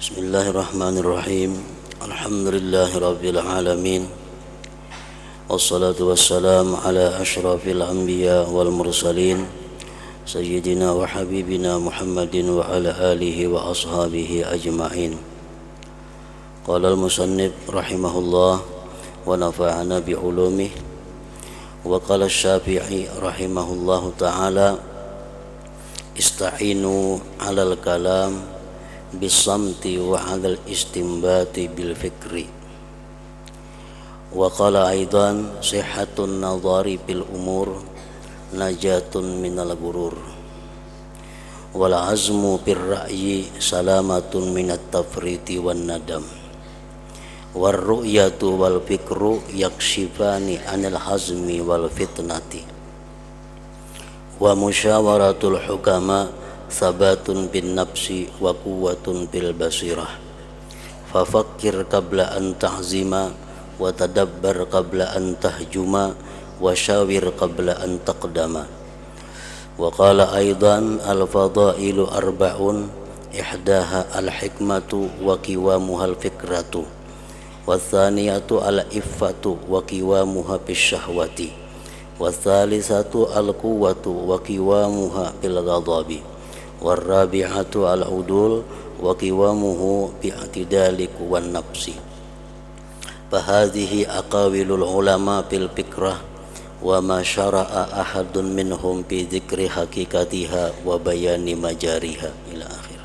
Bismillahirrahmanirrahim. Alhamdulillahirabbil alamin. Wassalatu wassalamu ala asyrafil anbiya wal mursalin sayyidina wa habibina Muhammadin wa ala alihi wa ashabihi ajma'in. Qala al-musannif rahimahullah wa nafa'ana bi ulumihi. Wa qala asy-Syafi'i rahimahullahu ta'ala ista'inu 'alal kalam bisamti wa 'alal istinbati bil fikri. Wa qala aidan sihhatun nadhari bil umur najatun minal gurur wal azmu bir ra'yi salamatun minat tafriti wan nadam war ru'yatu wal fikru yakshifani anil hazmi wal fitnati wa musyawaratul hukama sabatun bin nafsi wa quwwatun bil basirah fafakkir qabla an tahzima wa tadabbar qabla an tahjuma wa syawir qabla an taqdama. Wa qala aidan al-fadailu arba'un ihdaha al-hikmatu wa qiwamuha al-fikratu wa thaniyatu al-iffatu wa qiwamuha bisyahwati wa thalithatu al-quwwatu wa qiwamuha bil ghadabi wa rabi'atu al-udul wa qiwamuhu bi'tidaliku wan nafsi. Fahadhihi aqawilul ulama bil fikrah wa ma syara'a ahadun minhum bi dzikri haqiqatiha wa bayani majariha ila akhir.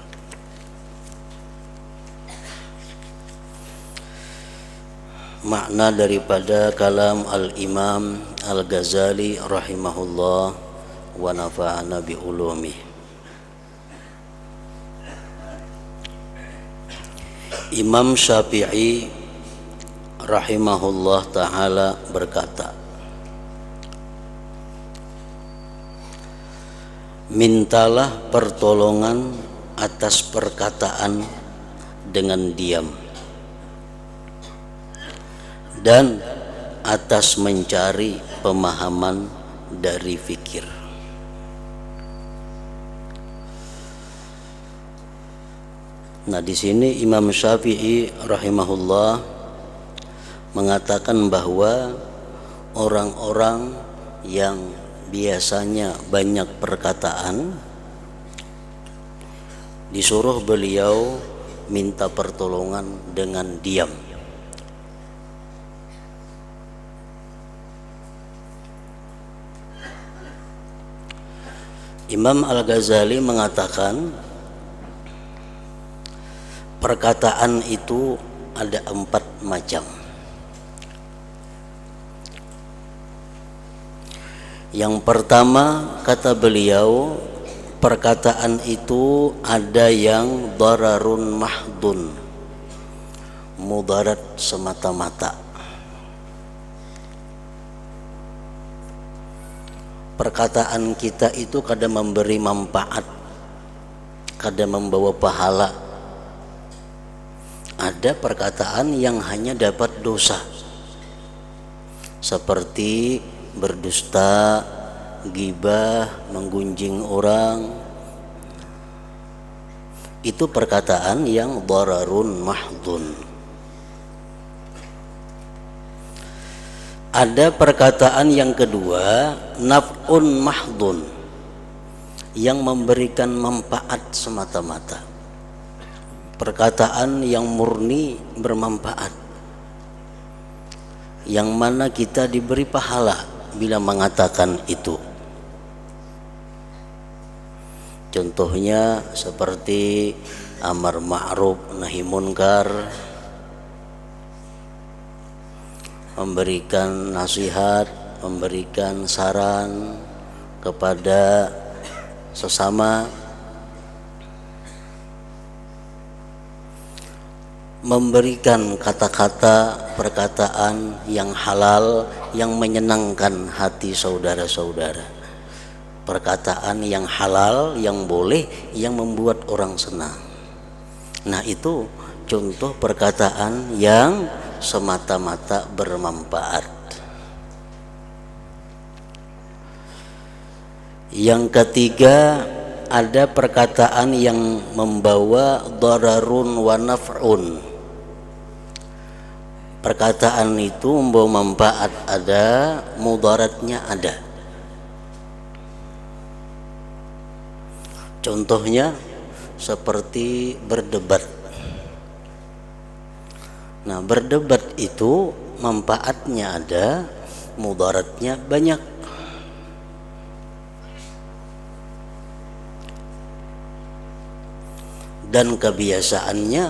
Makna daripada kalam al-Imam Al-Ghazali rahimahullah wa nafa'ana bi ulumi. Imam Syafi'i rahimahullah ta'ala berkata, mintalah pertolongan atas perkataan dengan diam dan atas mencari pemahaman dari fikir. Nah, di sini Imam Syafi'i rahimahullah mengatakan bahwa orang-orang yang biasanya banyak perkataan disuruh beliau minta pertolongan dengan diam. Imam Al-Ghazali mengatakan perkataan itu ada 4 macam. Yang pertama, kata beliau, perkataan itu ada yang dararun mahdun, mudarat semata-mata. Perkataan kita itu kadang memberi manfaat, kadang membawa pahala. Ada perkataan yang hanya dapat dosa, seperti berdusta, ghibah, menggunjing orang. Itu perkataan yang dararun mahdun. Ada perkataan yang kedua, naf'un mahdun, yang memberikan manfaat semata-mata. Perkataan yang murni bermanfaat, yang mana kita diberi pahala bila mengatakan itu. Contohnya seperti amar ma'ruf nahi munkar, memberikan nasihat, memberikan saran kepada sesama, memberikan kata-kata perkataan yang halal yang menyenangkan hati saudara-saudara. Perkataan yang halal, yang boleh, yang membuat orang senang. Nah, itu contoh perkataan yang semata-mata bermanfaat. Yang ketiga, ada perkataan yang membawa dararun wa naf'un. Perkataan itu membawa manfaat ada, mudaratnya ada. Contohnya seperti berdebat. Nah, berdebat itu manfaatnya ada, mudaratnya banyak. Dan kebiasaannya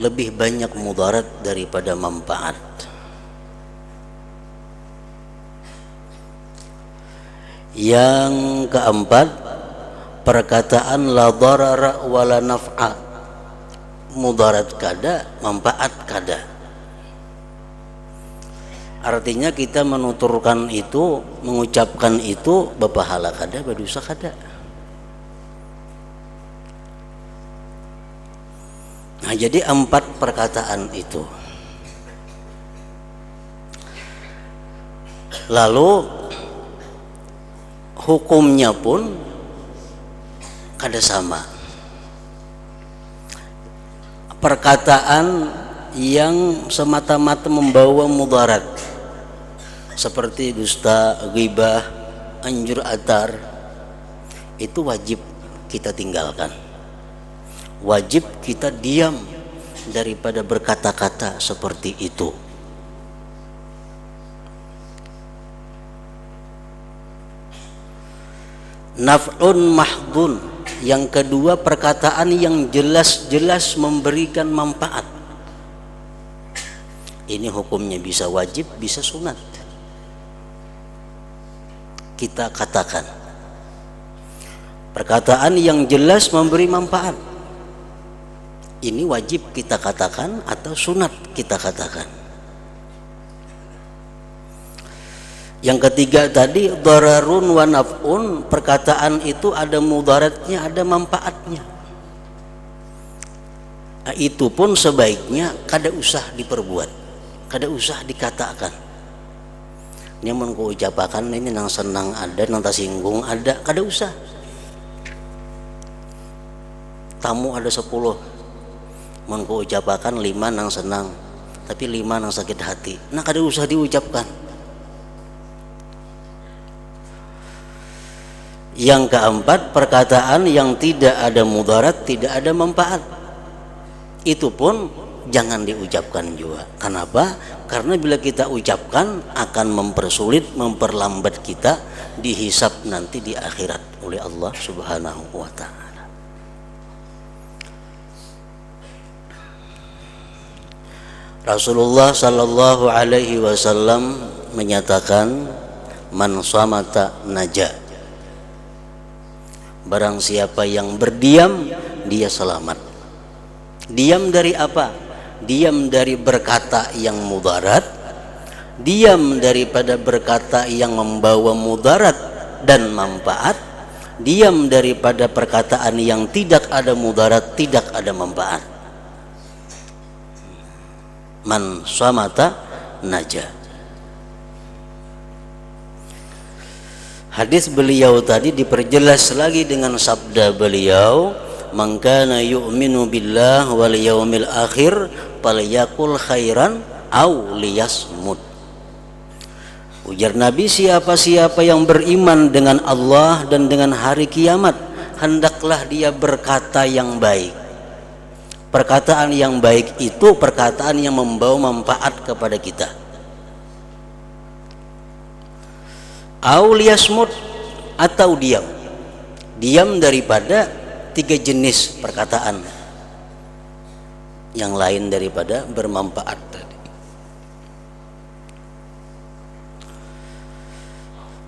lebih banyak mudarat daripada manfaat. Yang keempat, perkataan la darara wala naf'a. Mudarat kada, manfaat kada. Artinya kita menuturkan itu, mengucapkan itu berpahala kada, berdosa kada. Nah, jadi 4 perkataan itu. Lalu hukumnya pun kada sama. Perkataan yang semata-mata membawa mudarat seperti dusta, ghibah, anjur atar, itu wajib kita tinggalkan. Wajib kita diam daripada berkata-kata seperti itu. Naf'un mahdun, yang kedua perkataan yang jelas-jelas memberikan manfaat. Ini hukumnya bisa wajib, bisa sunat. Kita katakan perkataan yang jelas memberi manfaat, ini wajib kita katakan atau sunat kita katakan. Yang ketiga tadi dararun wa naf'un, perkataan itu ada mudaratnya, ada manfaatnya. Nah, itu pun sebaiknya kada usah diperbuat, kada usah dikatakan. Ini mun ku ucapakan ini nang senang ada, nang tersinggung ada, kada usah. Tamu ada 10, mun ku ucapakan 5 nang senang, tapi 5 nang sakit hati. Nah, kada usah diucapkan. Yang keempat, perkataan yang tidak ada mudarat, tidak ada manfaat, itu pun jangan diucapkan juga. Kenapa? Karena bila kita ucapkan akan mempersulit, memperlambat kita dihisab nanti di akhirat oleh Allah Subhanahu wa ta'ala. Rasulullah sallallahu alaihi wasallam menyatakan, man samata naja. Barang siapa yang berdiam, dia selamat. Diam dari apa? Diam dari berkata yang mudarat, diam daripada berkata yang membawa mudarat dan manfaat, diam daripada perkataan yang tidak ada mudarat, tidak ada manfaat. Man samata naja. Hadis beliau tadi diperjelas lagi dengan sabda beliau, man kana yu'minu billah wal yaumil akhir falyakul khairan aw liyasmut. Ujar Nabi, siapa-siapa yang beriman dengan Allah dan dengan hari kiamat, hendaklah dia berkata yang baik. Perkataan yang baik itu perkataan yang membawa manfaat kepada kita. Aw liyasmut, atau diam. Diam daripada 3 jenis perkataan yang lain daripada bermanfaat tadi.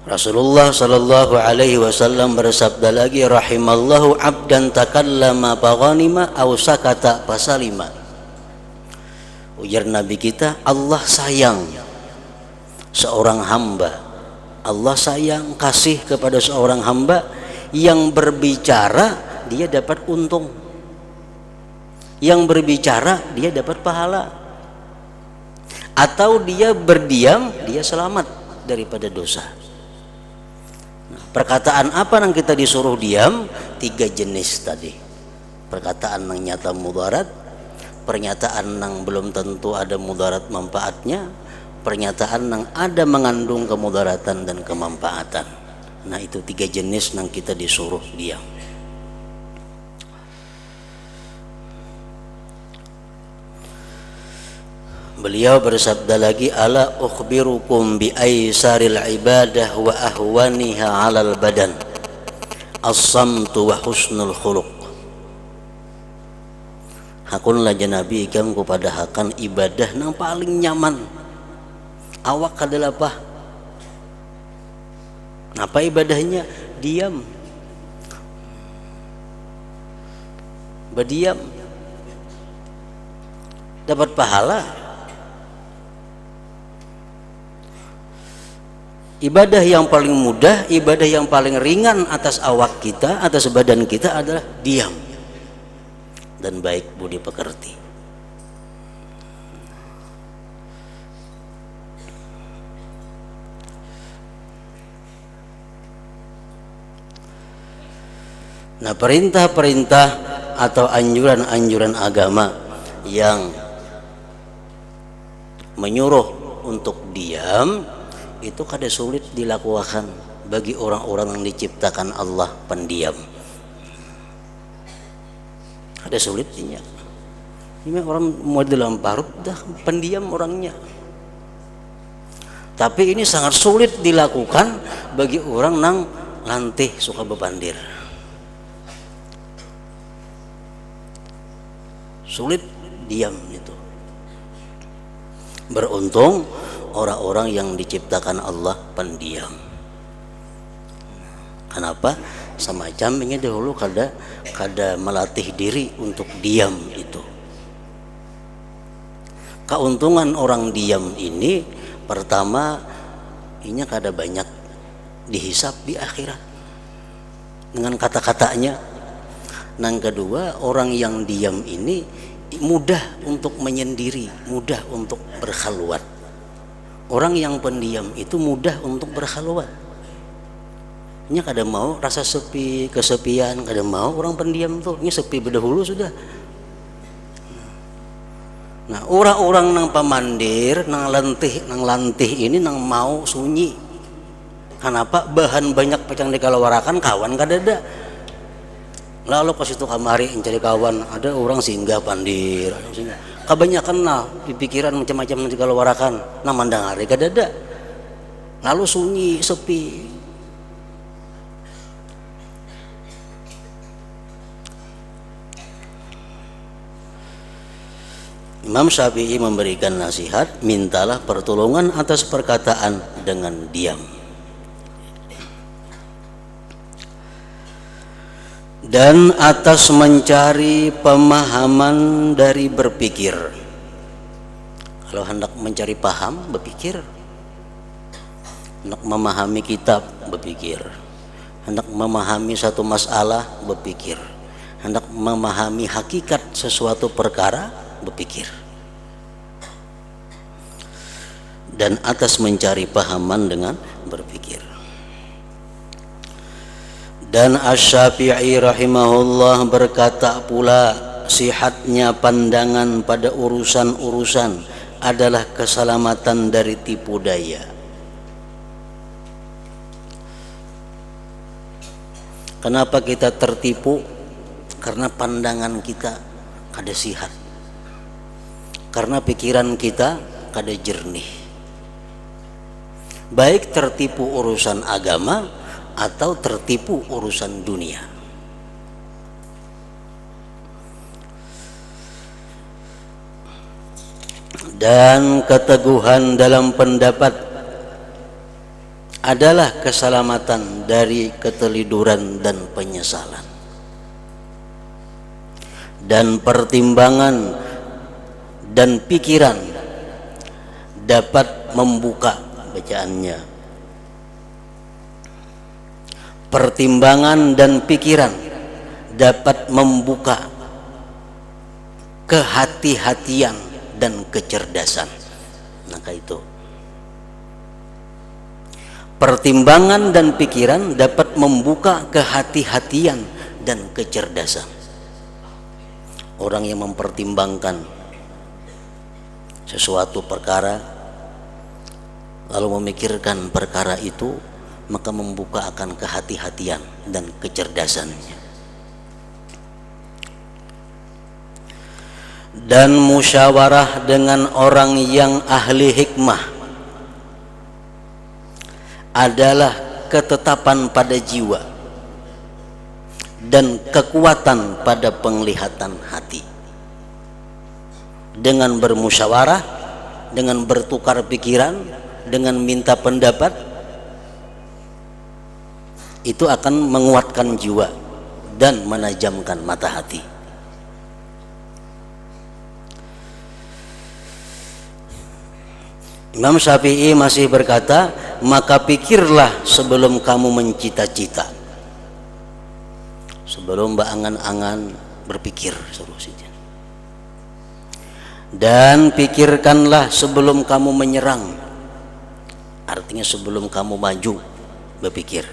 Rasulullah sallallahu alaihi wasallam bersabda lagi, rahimallahu abdan takallama faghanima aw sakata fasalima. Ujar Nabi kita, Allah sayang seorang hamba, Allah sayang kasih kepada seorang hamba yang berbicara dia dapat untung, yang berbicara dia dapat pahala. atau dia berdiam, dia selamat daripada dosa. Perkataan apa yang kita disuruh diam? 3 jenis tadi. Perkataan yang nyata mudarat, pernyataan yang belum tentu ada mudarat manfaatnya, pernyataan yang ada mengandung kemudaratan dan kemanfaatan. Nah, itu 3 jenis yang kita disuruh diam. Beliau bersabda lagi, ala ukhbirukum bi aisaril ibadah wa ahwaniha 'alal badan, as-samtu wa husnul khuluq. Hakun laja Nabi ikam kepada hakan ibadah yang paling nyaman. Awak adalah apa? Apa ibadahnya? Diam. Berdiam. Dapat pahala. Ibadah yang paling mudah, ibadah yang paling ringan atas awak kita, atas badan kita adalah diam dan baik budi pekerti. Nah, perintah-perintah atau anjuran-anjuran agama yang menyuruh untuk diam itu kada sulit dilakukan bagi orang-orang yang diciptakan Allah pendiam. Ada sulitnya. Ini orang mau dalam parut dah pendiam orangnya. Tapi ini sangat sulit dilakukan bagi orang yang lantih suka bebandir. Sulit diam itu. Beruntung orang-orang yang diciptakan Allah pendiam. Kenapa? Semacam ini dahulu kada melatih diri untuk diam itu. Keuntungan orang diam ini pertama, ini kada banyak dihisap di akhirat dengan kata-katanya. Yang kedua, orang yang diam ini mudah untuk menyendiri, mudah untuk berkhalwat. Orang yang pendiam itu mudah untuk berkhalwat. Nya kada mau rasa sepi, kesepian, kada mau orang pendiam tuh. Ini sepi berdahulu sudah. Nah, orang-orang nang pamandir, nang lantih ini nang mau sunyi. Kenapa? Bahan banyak pecang dikalawarakan, kawan kada ada. Lalu pas itu kamari mencari kawan, ada orang singgah pandir, kebanyakan nah di pikiran macam-macam dikalawarakan, nah mandang hari kada ada. Lalu sunyi, sepi. Imam Syafi'i memberikan nasihat, mintalah pertolongan atas perkataan dengan diam. Dan atas mencari pemahaman dari berpikir. Kalau hendak mencari paham, berpikir. Hendak memahami kitab, berpikir. Hendak memahami satu masalah, berpikir. Hendak memahami hakikat sesuatu perkara, berpikir. Dan atas mencari pahaman dengan berpikir. Dan Asy-Syafi'i rahimahullah berkata pula, sihatnya pandangan pada urusan-urusan adalah keselamatan dari tipu daya. Kenapa kita tertipu? Karena pandangan kita kada sihat. Karena pikiran kita kada jernih. Baik tertipu urusan agama atau tertipu urusan dunia. Dan keteguhan dalam pendapat adalah keselamatan dari keteliduran dan penyesalan. Dan pertimbangan dan pikiran dapat membuka bacaannya. Pertimbangan dan pikiran dapat membuka kehati-hatian dan kecerdasan. Maka itu pertimbangan dan pikiran dapat membuka kehati-hatian dan kecerdasan. Orang yang mempertimbangkan sesuatu perkara lalu memikirkan perkara itu, maka membuka akan kehati-hatian dan kecerdasannya. Dan musyawarah dengan orang yang ahli hikmah adalah ketetapan pada jiwa dan kekuatan pada penglihatan hati. Dengan bermusyawarah, dengan bertukar pikiran, dengan minta pendapat, itu akan menguatkan jiwa dan menajamkan mata hati. Imam Syafi'i masih berkata, maka pikirlah sebelum kamu mencita-cita. Sebelum berangan-angan berpikir solusinya. Dan pikirkanlah sebelum kamu menyerang. Artinya sebelum kamu maju berpikir.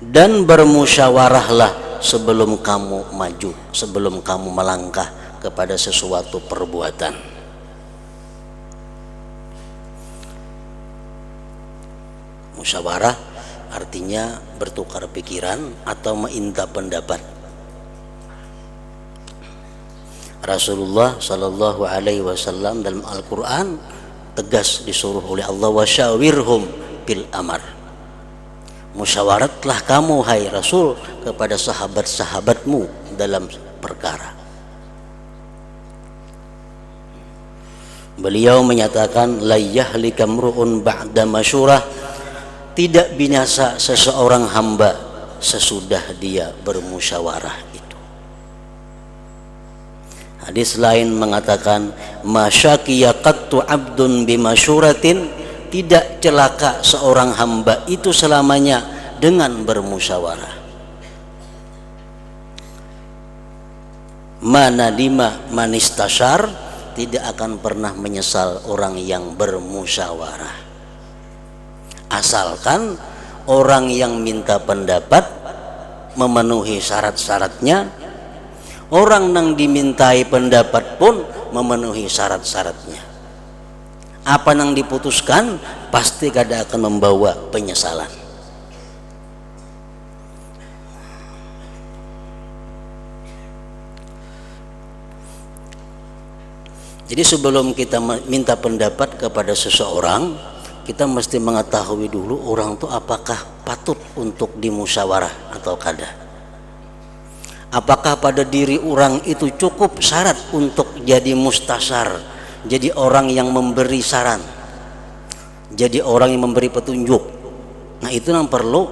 Dan bermusyawarahlah sebelum kamu maju, sebelum kamu melangkah kepada sesuatu perbuatan. Musyawarah artinya bertukar pikiran atau minta pendapat. Rasulullah Shallallahu Alaihi Wasallam dalam Al-Quran tegas disuruh oleh Allah, wasyawirhum bil amar. Musyawaratlah kamu hai Rasul kepada sahabat-sahabatmu dalam perkara. Beliau menyatakan, la yahlika mru'un ba'da masyurah, tidak binasa seseorang hamba sesudah dia bermusyawarah itu. Hadis lain mengatakan, masyaqiya qattu abdun bimasyuratin, tidak celaka seorang hamba itu selamanya dengan bermusyawarah. Manadima manistasyar, tidak akan pernah menyesal orang yang bermusyawarah. Asalkan orang yang minta pendapat memenuhi syarat-syaratnya, orang yang dimintai pendapat pun memenuhi syarat-syaratnya. Apa yang diputuskan pasti kada akan membawa penyesalan. Jadi sebelum kita minta pendapat kepada seseorang, kita mesti mengetahui dulu orang itu apakah patut untuk dimusyawarah atau kada. Apakah pada diri orang itu cukup syarat untuk jadi mustasyar, jadi orang yang memberi saran, jadi orang yang memberi petunjuk. Nah itu yang perlu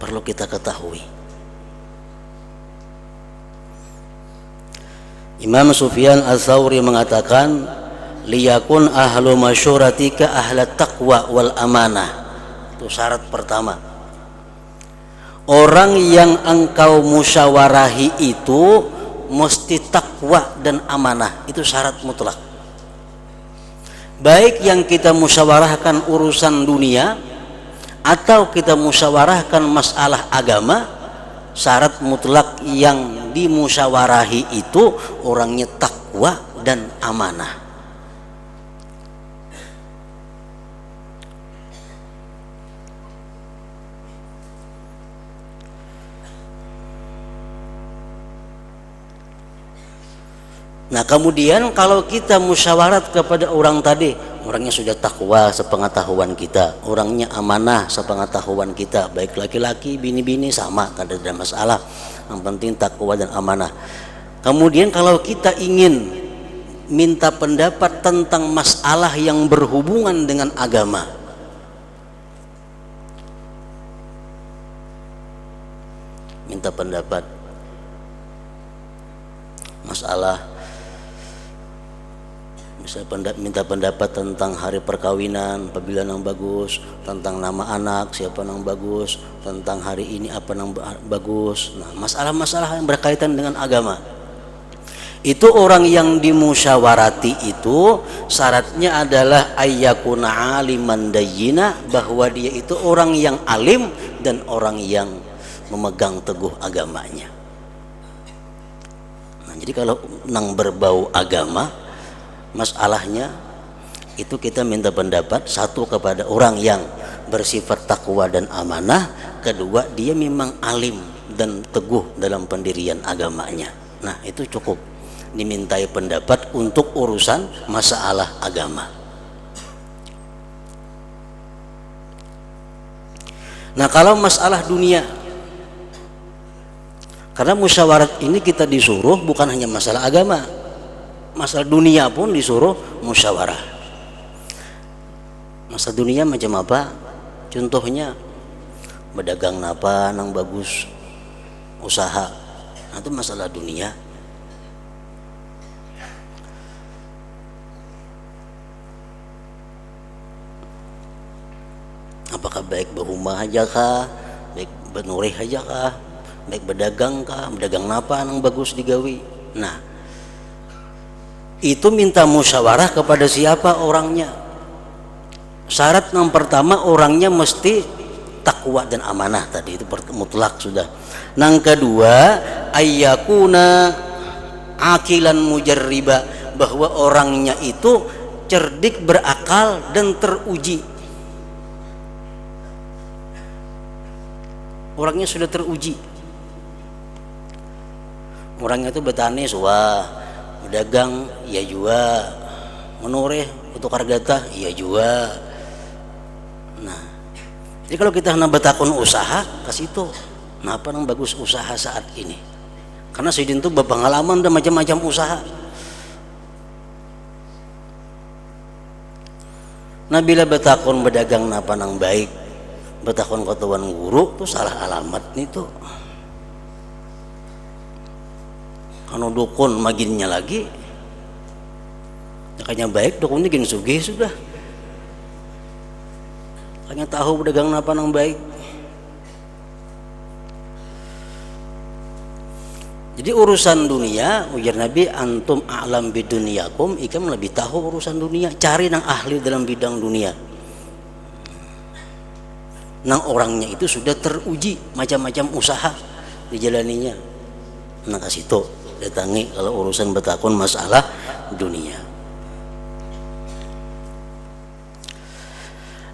kita ketahui. Imam Sufyan Ats-Tsauri mengatakan, liyakun ahlu masyuratika ahlat taqwa wal amanah. Itu syarat pertama. Orang yang engkau musyawarahi itu mesti takwa dan amanah. Itu syarat mutlak. Baik yang kita musyawarahkan urusan dunia atau kita musyawarahkan masalah agama, syarat mutlak yang dimusyawarahi itu orangnya takwa dan amanah. Nah kemudian kalau kita musyawarat kepada orang tadi, orangnya sudah takwa sepengetahuan kita, orangnya amanah sepengetahuan kita, baik laki-laki, bini-bini sama, kada ada masalah. Yang penting takwa dan amanah. Kemudian kalau kita ingin minta pendapat tentang masalah yang berhubungan dengan agama, minta pendapat masalah, misalnya minta pendapat tentang hari perkawinan, pemilihan yang bagus, tentang nama anak siapa yang bagus, tentang hari ini apa yang bagus. Nah, masalah-masalah yang berkaitan dengan agama. Itu orang yang dimusyawarati itu syaratnya adalah ayyakuna aliman dayyina, bahwa dia itu orang yang alim dan orang yang memegang teguh agamanya. Nah, jadi kalau nang berbau agama, masalahnya itu kita minta pendapat satu kepada orang yang bersifat takwa dan amanah, kedua dia memang alim dan teguh dalam pendirian agamanya. Nah, itu cukup dimintai pendapat untuk urusan masalah agama. Nah, kalau masalah dunia, karena musyawarat ini kita disuruh bukan hanya masalah agama, masalah dunia pun disuruh musyawarah. Masalah dunia macam apa? Contohnya berdagang napa nang bagus, usaha, nah, itu masalah dunia. Apakah baik berumah aja kah, baik bernurih aja kah, baik berdagang kah, berdagang napa nang bagus digawi. Nah, itu minta musyawarah kepada siapa orangnya. Syarat yang pertama orangnya mesti takwa dan amanah, tadi itu mutlak sudah. Yang kedua ayyakuna akilan mujarriba, bahwa orangnya itu cerdik, berakal dan teruji. Orangnya sudah teruji. Orangnya itu betani suah, berdagang ya juga, menoreh untuk hargata ya juga. Nah, jadi kalau kita hendak betakun usaha kasih itu, nah apa yang bagus usaha saat ini? Karena Sayyidin itu berpengalaman dan macam-macam usaha. Nah, bila betakun berdagang napa nang baik, betakun kotawan guru tuh salah alamat nih tuh. Kalau dukun maginnya lagi, makanya baik dukunnya gini sugih sudah. Hanya tahu berdagang napa nang baik. Jadi urusan dunia, ujar Nabi, antum a'lam bidunyakum, ikam lebih tahu urusan dunia. Cari nang ahli dalam bidang dunia. Nang orangnya itu sudah teruji, macam-macam usaha dijalaninya. Nah, kasih tuh datangi kalau urusan betakun masalah dunia.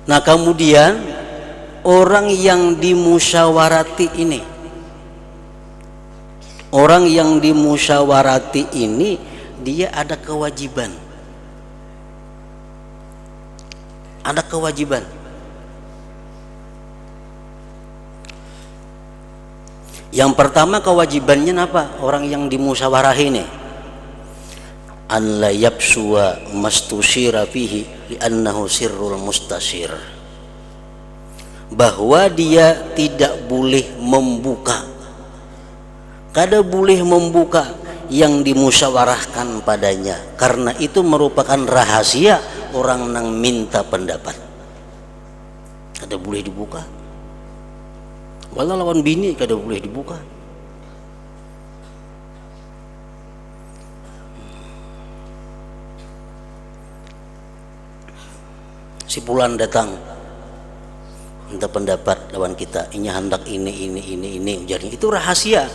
Nah, kemudian orang yang dimusyawarati ini, orang yang dimusyawarati ini dia ada kewajiban. Ada kewajiban. Yang pertama kewajibannya apa? Orang yang dimusyawarah ini an la yabsuwa mastusyira fihi li'annahu sirrul mustasyir, bahwa dia tidak boleh membuka, kada boleh membuka yang dimusyawarahkan padanya, karena itu merupakan rahasia orang nang minta pendapat. Kada boleh dibuka. Walau lawan bini kada boleh dibuka. Si Fulan datang minta pendapat lawan kita, ini hendak ini ujarnya, itu rahasia.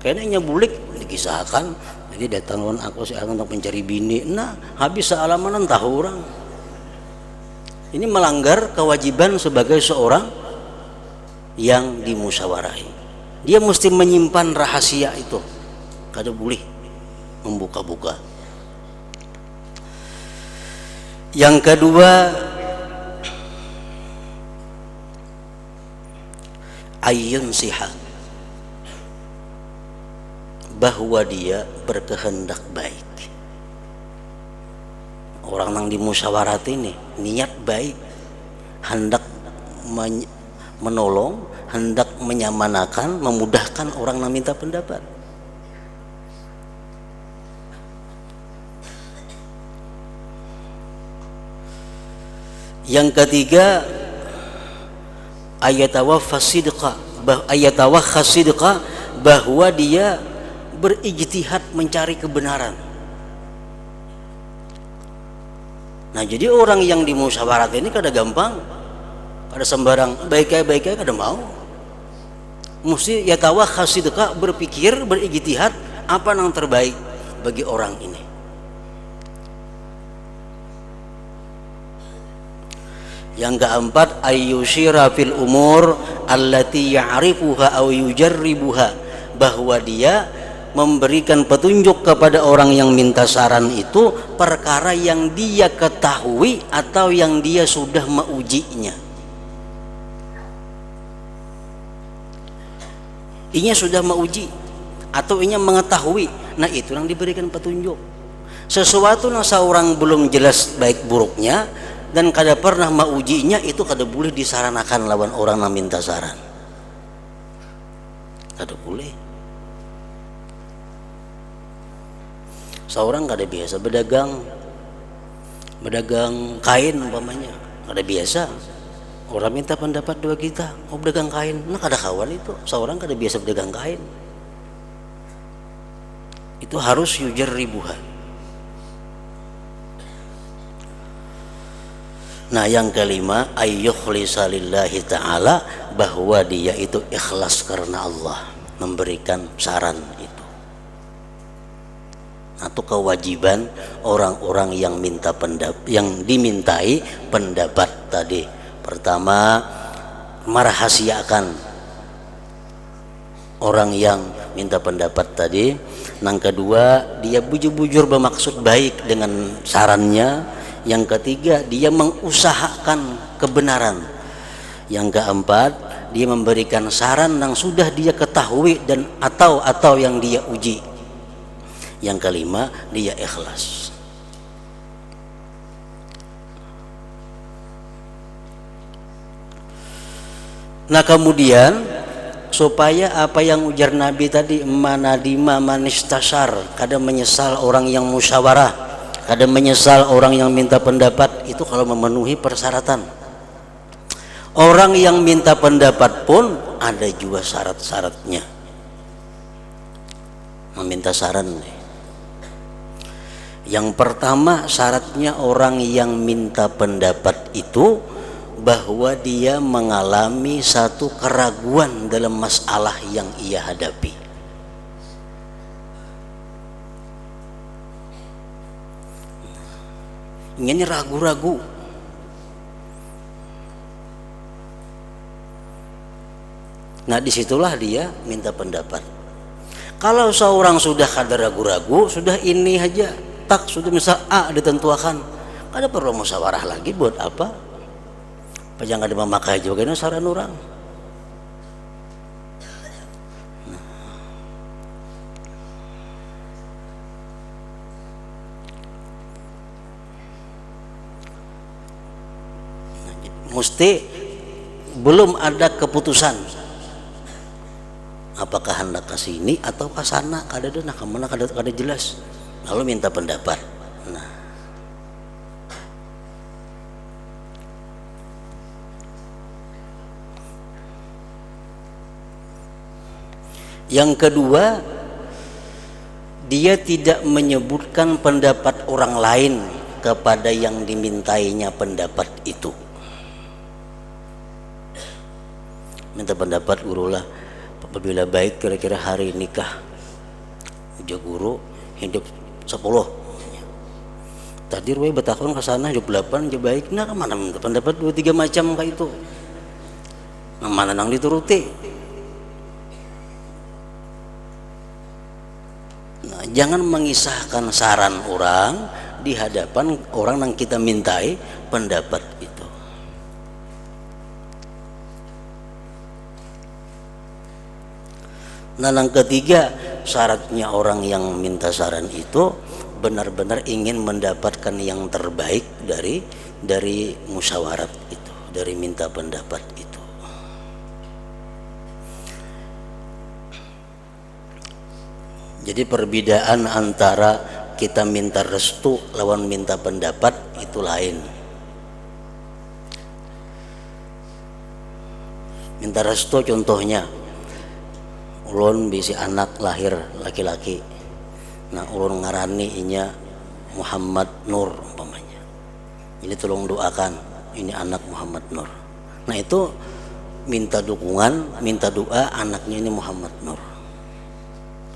Kayaknya bulik dikisahkan, jadi datang lawan aku si untuk mencari bini. Nah, habis sealamanan tahu orang. Ini melanggar kewajiban sebagai seorang yang dimusyawarahi. Dia mesti menyimpan rahasia itu, kada boleh membuka-buka. Yang kedua ayun siha, bahwa dia berkehendak baik. Orang yang dimusyawarati ini niat baik, hendak menolong, hendak menyamanakan, memudahkan orang yang minta pendapat. Yang ketiga ayatawaffa sidqa, bahwa dia berijtihad mencari kebenaran. Nah, jadi orang yang di musyawarah ini kada gampang, kada sembarang baik-baik kada mau. Mesti ya tawa khasidka, berpikir, berijtihad apa yang terbaik bagi orang ini. Yang keempat, ayyushira fil umur allati ya'rifuha aw yujarribuha, bahwa dia memberikan petunjuk kepada orang yang minta saran itu perkara yang dia ketahui atau yang dia sudah mengujinya. Inya sudah menguji atau inya mengetahui, nah itu yang diberikan petunjuk. Sesuatu yang seorang belum jelas baik buruknya dan kada pernah mengujinya, itu kada boleh disaranakan lawan orang yang minta saran, kada boleh. Seorang kada biasa berdagang kain umpamanya, kada biasa. Orang minta pendapat dua kita, mau berdagang kain, nah kada kawan itu. Seorang kada biasa berdagang kain, itu harus yujarribuha. Nah, yang kelima, ayyukhlisa lillahi ta'ala, bahwa dia itu ikhlas karena Allah memberikan saran itu. Atau kewajiban orang-orang yang minta yang dimintai pendapat tadi. Pertama, merahasiakan orang yang minta pendapat tadi. Yang kedua, dia bujur-bujur bermaksud baik dengan sarannya. Yang ketiga, dia mengusahakan kebenaran. Yang keempat, dia memberikan saran yang sudah dia ketahui dan atau yang dia uji. Yang kelima, dia ikhlas. Nah, kemudian supaya apa yang ujar Nabi tadi, manadima manistasar, kada menyesal orang yang musyawarah, kada menyesal orang yang minta pendapat, itu kalau memenuhi persyaratan. Orang yang minta pendapat pun ada juga syarat-syaratnya. Meminta saran. Yang pertama, syaratnya orang yang minta pendapat itu bahwa dia mengalami satu keraguan dalam masalah yang ia hadapi. Ini ragu-ragu. Nah, disitulah dia minta pendapat. Kalau seorang sudah kada ragu-ragu, sudah ini aja, tak sudah misal A ditentukan, kada perlu musyawarah lagi, buat apa? Jangan ada memakai juga ini saran orang. Mesti belum ada keputusan apakah hendak ke sini atau ke sana, kada ada, nah kemana kada jelas, lalu minta pendapat. Nah, yang kedua, dia tidak menyebutkan pendapat orang lain kepada yang dimintainya pendapat itu. Minta pendapat guru lah, apabila baik kira-kira hari nikah uja guru hidup 10 tadi ruwe betakon ke sana hidup 8 uja baik, nah kemana minta pendapat 2-3 macam kayak itu, nah mana nang dituruti. Nah, jangan mengisahkan saran orang di hadapan orang yang kita mintai pendapat itu. Nah, yang ketiga, syaratnya orang yang minta saran itu benar-benar ingin mendapatkan yang terbaik dari musyawarat itu, dari minta pendapat itu. Jadi perbedaan antara kita minta restu lawan minta pendapat itu lain. Minta restu contohnya, ulun bisi anak lahir laki-laki, nah ulun ngarani inya Muhammad Nur umpamanya, ini tolong doakan ini anak Muhammad Nur. Nah itu minta dukungan, minta doa anaknya ini Muhammad Nur.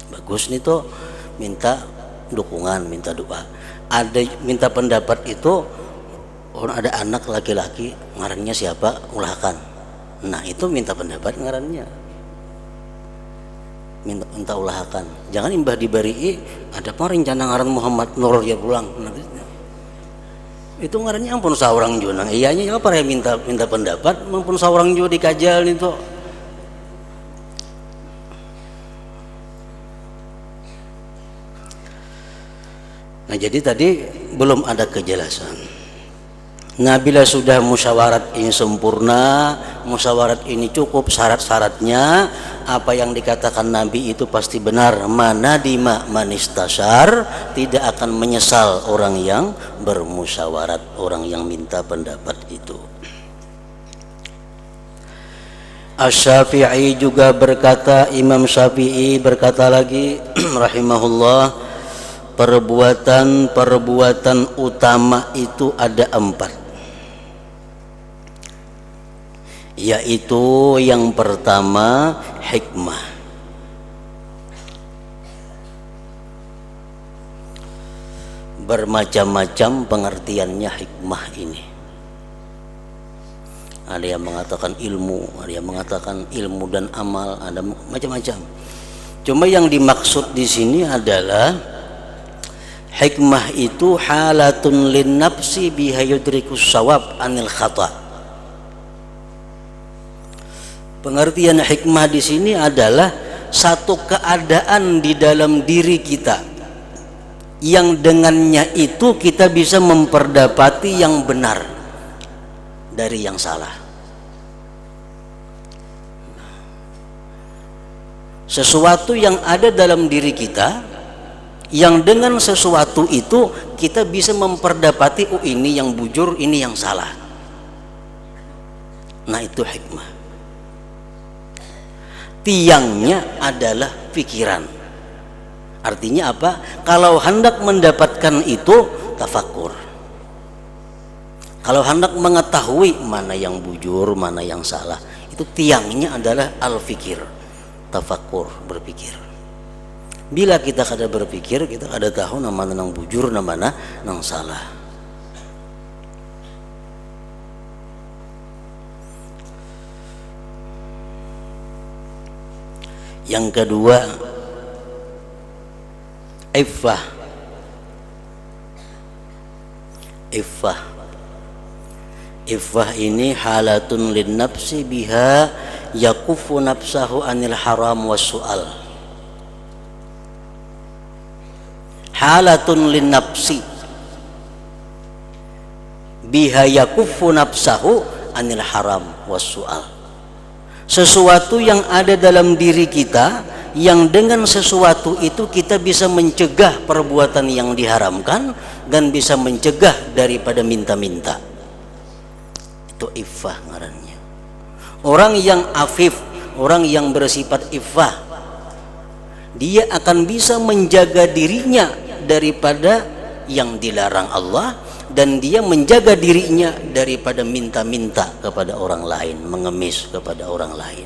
Bagus nih tuh, minta dukungan, minta doa. Ada minta pendapat itu, orang ada anak laki-laki ngarannya siapa, ulahkan. Nah itu minta pendapat ngarannya, minta ulahkan. Jangan imbah dibari ada apa rencana ngaran Muhammad Nur ya pulang. Nanti, itu ngarannya ampun saurang junang. Iyanya apa ya minta pendapat, ampun saurang juga dikajal itu. Nah jadi tadi belum ada kejelasan. Nah bila sudah musyawarat ini sempurna, musyawarat ini cukup syarat-syaratnya, apa yang dikatakan Nabi itu pasti benar. Mana dima manistasar, tidak akan menyesal orang yang bermusyawarat, orang yang minta pendapat itu. Asy-Syafi'i juga berkata, Imam Syafi'i berkata lagi rahimahullah, perbuatan utama itu ada 4, yaitu yang pertama hikmah. Bermacam-macam pengertiannya hikmah ini. Ada yang mengatakan ilmu, ada yang mengatakan ilmu dan amal, ada macam-macam. Cuma yang dimaksud di sini adalah hikmah itu halatun lin nafsi biha yudrikus shawab anil khata'. Pengertian hikmah di sini adalah satu keadaan di dalam diri kita yang dengannya itu kita bisa memperdapati yang benar dari yang salah. Sesuatu yang ada dalam diri kita yang dengan sesuatu itu kita bisa memperdapati, oh ini yang bujur, ini yang salah. Nah itu hikmah. Tiangnya adalah pikiran. Artinya apa? Kalau hendak mendapatkan itu tafakkur. Kalau hendak mengetahui mana yang bujur, mana yang salah, itu tiangnya adalah al-fikir, tafakkur, berpikir. Bila kita kada berpikir, kita kada tahu nama nang bujur, nama nang salah. Yang kedua, iffah. Iffah ini halatun lin nafsi biha yakufu nafsahu anil haram was su'al. Halatun lin nafsi biha yakufu nafsahu anil haram was su'al. Sesuatu yang ada dalam diri kita yang dengan sesuatu itu kita bisa mencegah perbuatan yang diharamkan dan bisa mencegah daripada minta-minta. Itu iffah ngarannya. Orang yang afif, orang yang bersifat iffah, dia akan bisa menjaga dirinya daripada yang dilarang Allah, dan dia menjaga dirinya daripada minta-minta kepada orang lain, mengemis kepada orang lain.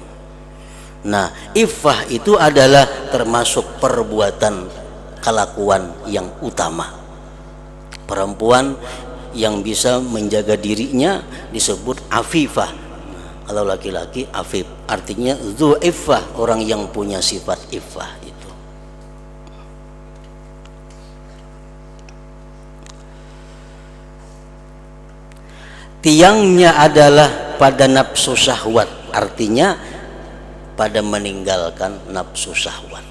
Nah, iffah itu adalah termasuk perbuatan kelakuan yang utama. Perempuan yang bisa menjaga dirinya disebut afifah. Kalau laki-laki afif, artinya dzu iffah, orang yang punya sifat iffah itu. Tiangnya adalah pada nafsu syahwat, artinya pada meninggalkan nafsu syahwat.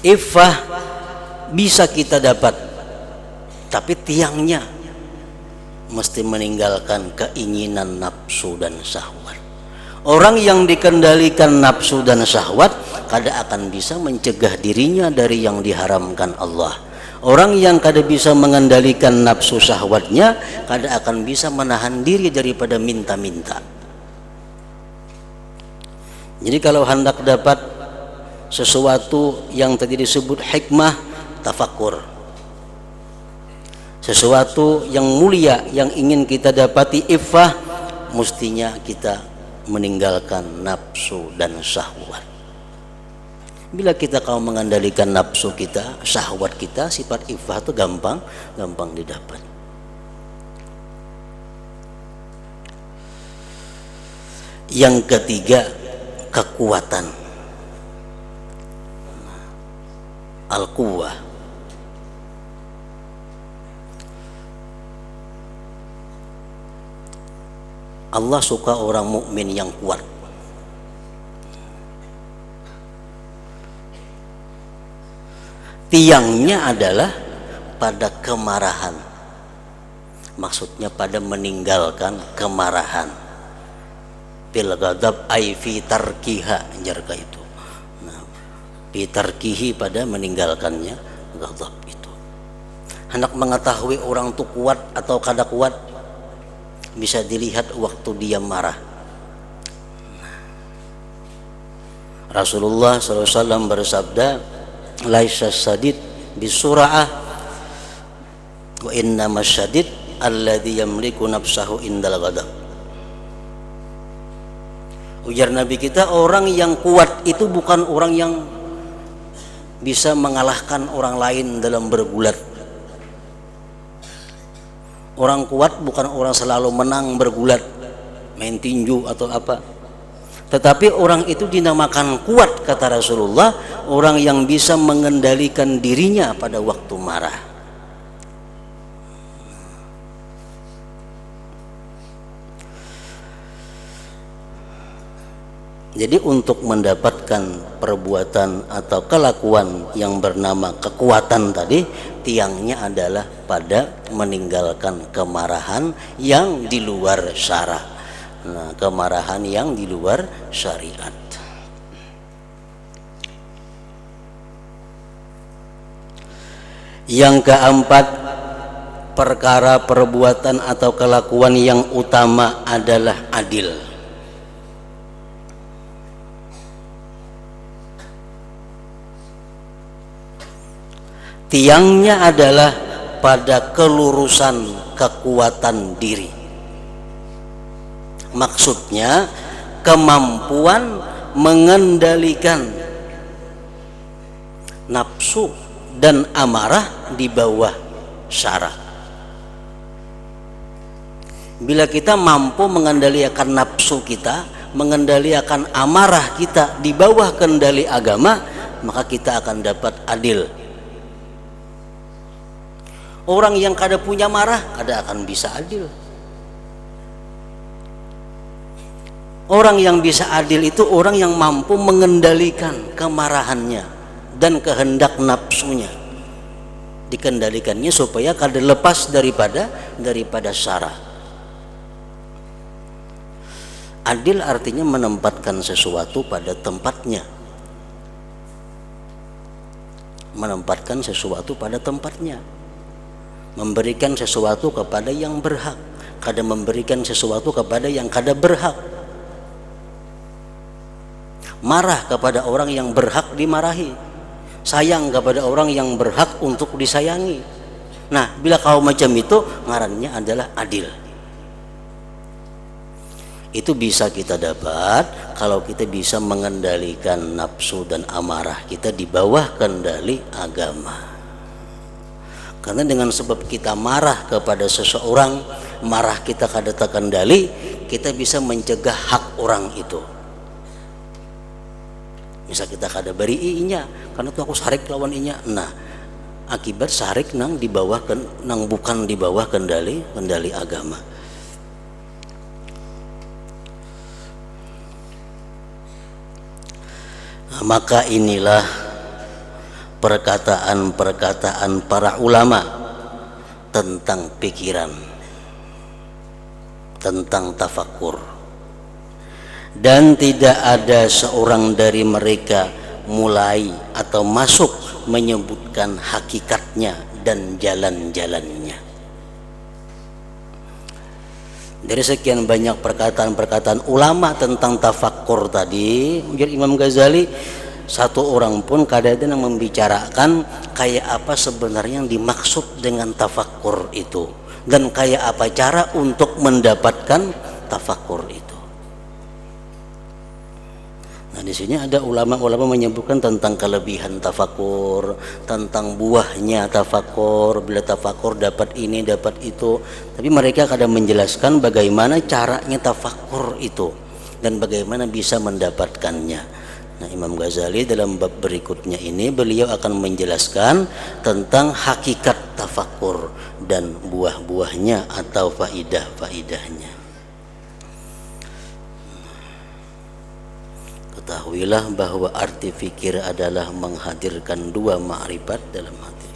Iffah bisa kita dapat, tapi tiangnya mesti meninggalkan keinginan nafsu dan syahwat. Orang yang dikendalikan nafsu dan syahwat kada akan bisa mencegah dirinya dari yang diharamkan Allah. Orang yang kada bisa mengendalikan nafsu syahwatnya kada akan bisa menahan diri daripada minta-minta. Jadi kalau hendak dapat sesuatu yang tadi disebut hikmah, tafakur. Sesuatu yang mulia yang ingin kita dapati iffah, mestinya kita meninggalkan nafsu dan syahwat. Bila kita kau mengendalikan nafsu kita, syahwat kita, sifat iffah itu gampang didapat. Yang ketiga, kekuatan. Al-quwwah. Allah suka orang mukmin yang kuat. Tiangnya adalah pada kemarahan, maksudnya pada meninggalkan kemarahan. Bil ghadab ai fi tarkiha, jarka itu. Nah, fi tarkihi, pada meninggalkannya ghadab itu. Hendak mengetahui orang itu kuat atau kada kuat, bisa dilihat waktu dia marah. Rasulullah SAW bersabda, laisa sadid bisura'ah wa innama syadid alladhi yamliku nafsahu indal ghadab. Ujar Nabi kita, orang yang kuat itu bukan orang yang bisa mengalahkan orang lain dalam bergulat. Orang kuat bukan orang selalu menang bergulat, main tinju atau apa. Tetapi orang itu dinamakan kuat, kata Rasulullah, orang yang bisa mengendalikan dirinya pada waktu marah. Jadi untuk mendapatkan perbuatan atau kelakuan yang bernama kekuatan tadi, tiangnya adalah pada meninggalkan kemarahan yang di luar syara. Nah, kemarahan yang di luar syariat. Yang keempat, perkara perbuatan atau kelakuan yang utama adalah adil. Tiangnya adalah pada kelurusan kekuatan diri. Maksudnya kemampuan mengendalikan nafsu dan amarah di bawah syara. Bila kita mampu mengendalikan nafsu kita, mengendalikan amarah kita di bawah kendali agama, maka kita akan dapat adil. Orang yang kada punya marah, kada akan bisa adil. Orang yang bisa adil itu orang yang mampu mengendalikan kemarahannya dan kehendak nafsunya, dikendalikannya supaya kada lepas daripada syara. Adil artinya menempatkan sesuatu pada tempatnya, menempatkan sesuatu pada tempatnya, memberikan sesuatu kepada yang berhak, kada memberikan sesuatu kepada yang kada berhak. Marah kepada orang yang berhak dimarahi, sayang kepada orang yang berhak untuk disayangi. Nah, bila kau macam itu, ngarannya adalah adil. Itu bisa kita dapat kalau kita bisa mengendalikan nafsu dan amarah kita di bawah kendali agama. Karena dengan sebab kita marah kepada seseorang, marah kita kada terkendali, kita bisa mencegah hak orang itu. Bisa kita kada beri inya, karena tuh aku sarik lawan inya. Nah, akibat sarik nang di bawah nang bukan di bawah kendali agama. Nah, maka inilah perkataan-perkataan para ulama tentang pikiran, tentang tafakur. Dan tidak ada seorang dari mereka mulai atau masuk menyebutkan hakikatnya dan jalan-jalannya. Dari sekian banyak perkataan-perkataan ulama tentang tafakkur tadi, ujar Imam Ghazali, satu orang pun kadang-kadang membicarakan kayak apa sebenarnya yang dimaksud dengan tafakkur itu, dan kayak apa cara untuk mendapatkan tafakkur itu. Nah, di sini ada ulama-ulama menyebutkan tentang kelebihan tafakur, tentang buahnya tafakur, bila tafakur dapat ini, dapat itu. Tapi mereka kadang menjelaskan bagaimana caranya tafakur itu dan bagaimana bisa mendapatkannya. Nah, Imam Ghazali dalam bab berikutnya ini beliau akan menjelaskan tentang hakikat tafakur dan buah-buahnya atau faidah-faidahnya. Ketahuilah bahwa arti fikir adalah menghadirkan dua ma'rifat dalam hati.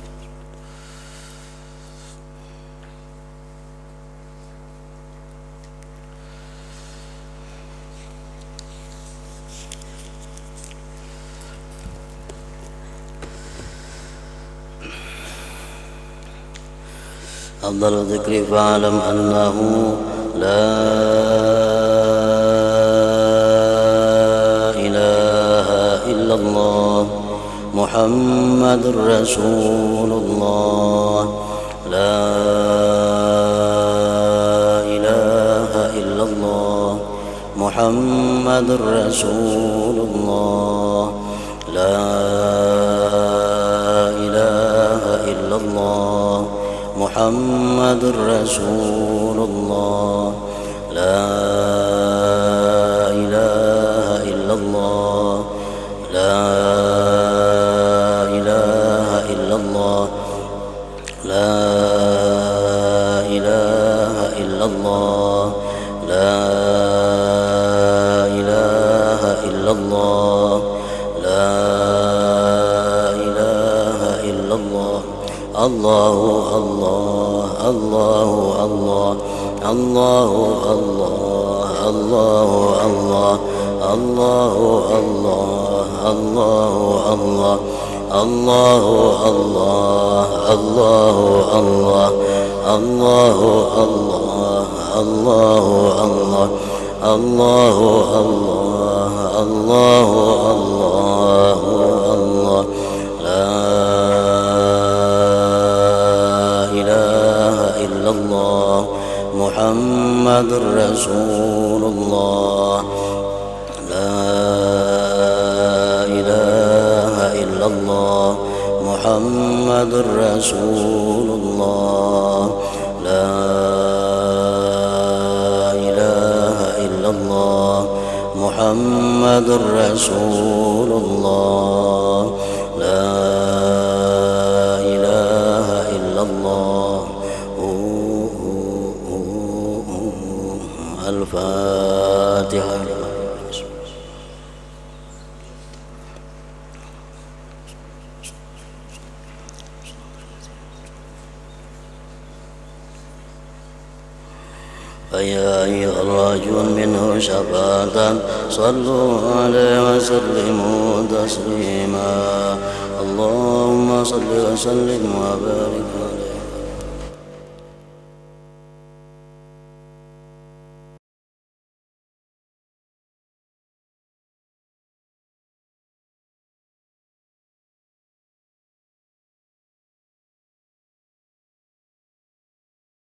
Afdhalu dzikri fa'lam annahu la Muhammadur Rasulullah, la ilaha illallah Muhammadur Rasulullah, la ilaha illallah Muhammadur Rasulullah, la ilaha illallah, la Allahu Allah, Allahu Allah, Allahu Allah, Allahu Allah, Allahu Allah, Allahu Allah, Allahu Allah, Allahu Allah, Allahu Allah, Allahu Allah, Allahu Allah, Allahu Allah, Muhammadur Rasulullah, la ilaha illallah Muhammadur Rasulullah, la ilaha illallah Muhammadur Rasulullah, la ilaha illallah. Al-Fatihah. فيا أيها الراجون منه شفاعة صلوا عليه وسلموا تسليما. اللهم صل وسلم وبارك